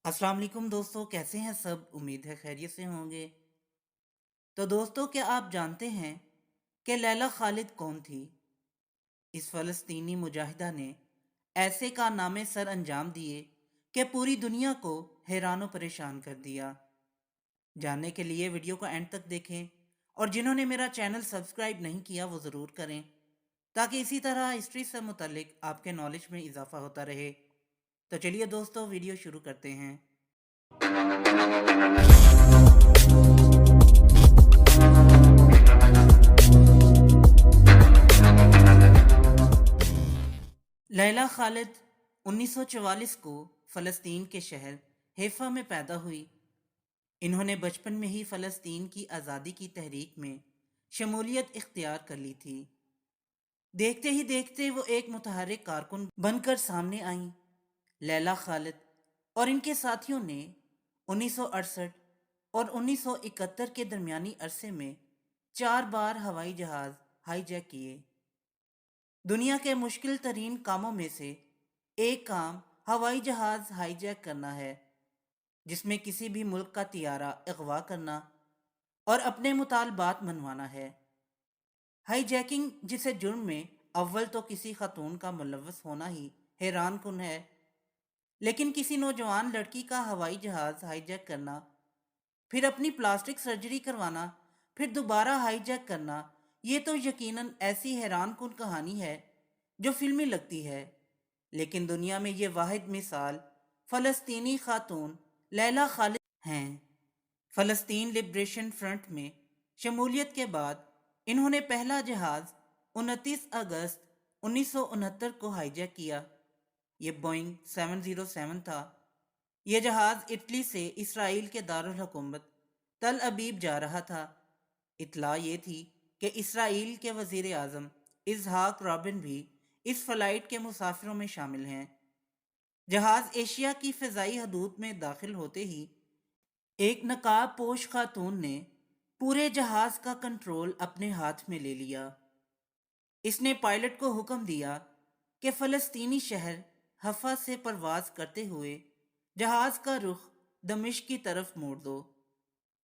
अस्सलाम वालेकुम दोस्तों, कैसे हैं सब? उम्मीद है खैरियत से होंगे। तो दोस्तों, क्या आप जानते हैं कि लैला खालिद कौन थी? इस फ़लस्तीनी मुजाहिदा ने ऐसे कारनामे सर अंजाम दिए कि पूरी दुनिया को हैरान व परेशान कर दिया। जानने के लिए वीडियो को एंड तक देखें, और जिन्होंने मेरा चैनल सब्सक्राइब नहीं किया वो ज़रूर करें, ताकि इसी तरह हिस्ट्री से मुतल्लिक आपके नॉलेज में इजाफ़ा होता रहे। तो चलिए दोस्तों, वीडियो शुरू करते हैं। लैला खालिद 1944 को फ़लस्तीन के शहर हैफा में पैदा हुई। इन्होंने बचपन में ही फ़लस्तीन की आज़ादी की तहरीक में शमूलियत इख्तियार कर ली थी। देखते ही देखते वो एक मुतहर्रिक कारकुन बनकर सामने आईं। लैला खालिद और इनके साथियों ने 1968 और 1971 के दरमियानी अरसे में 4 बार हवाई जहाज़ हाईजैक किए। दुनिया के मुश्किल तरीन कामों में से एक काम हवाई जहाज़ हाईजैक करना है, जिसमें किसी भी मुल्क का तियारा अगवा करना और अपने मुतालबात मनवाना है। हाईजैकिंग जिसे जुर्म में अव्वल तो किसी खातून का मुलव्वस होना ही हैरान कुन है, लेकिन किसी नौजवान लड़की का हवाई जहाज़ हाईजैक करना, फिर अपनी प्लास्टिक सर्जरी करवाना, फिर दोबारा हाईजैक करना, ये तो यकीनन ऐसी हैरान कुन कहानी है जो फिल्मी लगती है। लेकिन दुनिया में ये वाहिद मिसाल फ़लस्तीनी खातून लैला खालिद हैं। फ़लस्तीन लिबरेशन फ्रंट में शमूलियत के बाद इन्होंने पहला जहाज़ 29 अगस्त 1969 को हाईजैक किया। ये बोइंग 707 था। यह जहाज़ इटली से इसराइल के दारुल हुकूमत तल अबीब जा रहा था। इत्तला ये थी कि इसराइल के वज़ीर आज़म इसहाक राबिन भी इस फ़्लाइट के मुसाफिरों में शामिल हैं। जहाज़ एशिया की फ़िज़ाई हदूद में दाखिल होते ही एक नकाब पोश खातून ने पूरे जहाज़ का कंट्रोल अपने हाथ में ले लिया। इसने पायलट को हुक्म दिया कि फ़लस्तीनी शहर हफ़ा से परवाज करते हुए जहाज़ का रुख दमिश्क की तरफ मोड़ दो।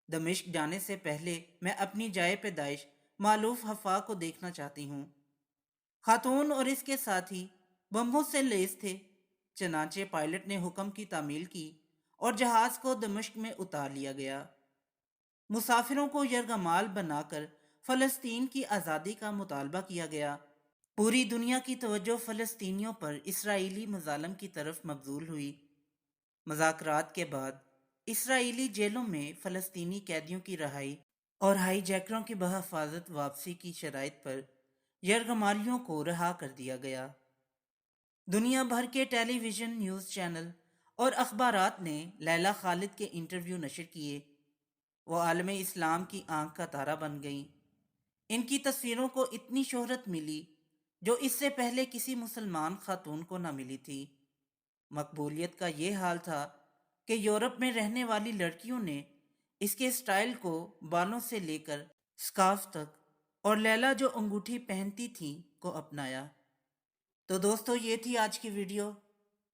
दमिश्क जाने से पहले मैं अपनी जाए पैदाइश मालूफ हफ़ा को देखना चाहती हूँ। खातून और इसके साथी बम्बों से लैस थे। चनाचे पायलट ने हुक्म की तामील की और जहाज़ को दमिश्क में उतार लिया गया। मुसाफिरों को यरगमाल बनाकर फ़लस्तीन की आज़ादी का मुतालबा किया गया। पूरी दुनिया की तवज्जो फ़लस्तीनियों पर इसराइली मज़ालम की तरफ मबज़ूल हुई। मज़ाकरात के बाद इसराइली जेलों में फ़लस्तीनी कैदियों की रहाई और हाईजैकरों की बहफाजत वापसी की शराइत पर यरगमालियों को रहा कर दिया गया। दुनिया भर के टेलीविज़न, न्यूज़ चैनल और अखबारात ने लैला खालिद के इंटरव्यू नशर किए। वो आलम इस्लाम की आंख का तारा बन गईं। इनकी तस्वीरों को इतनी शोहरत मिली जो इससे पहले किसी मुसलमान खातून को न मिली थी। मकबूलियत का ये हाल था कि यूरोप में रहने वाली लड़कियों ने इसके स्टाइल को बालों से लेकर स्कार्फ तक और लैला जो अंगूठी पहनती थी को अपनाया। तो दोस्तों, ये थी आज की वीडियो।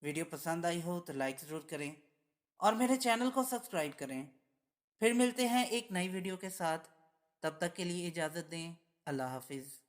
वीडियो पसंद आई हो तो लाइक ज़रूर करें और मेरे चैनल को सब्सक्राइब करें। फिर मिलते हैं एक नई वीडियो के साथ। तब तक के लिए इजाज़त दें। अल्लाह हाफिज़।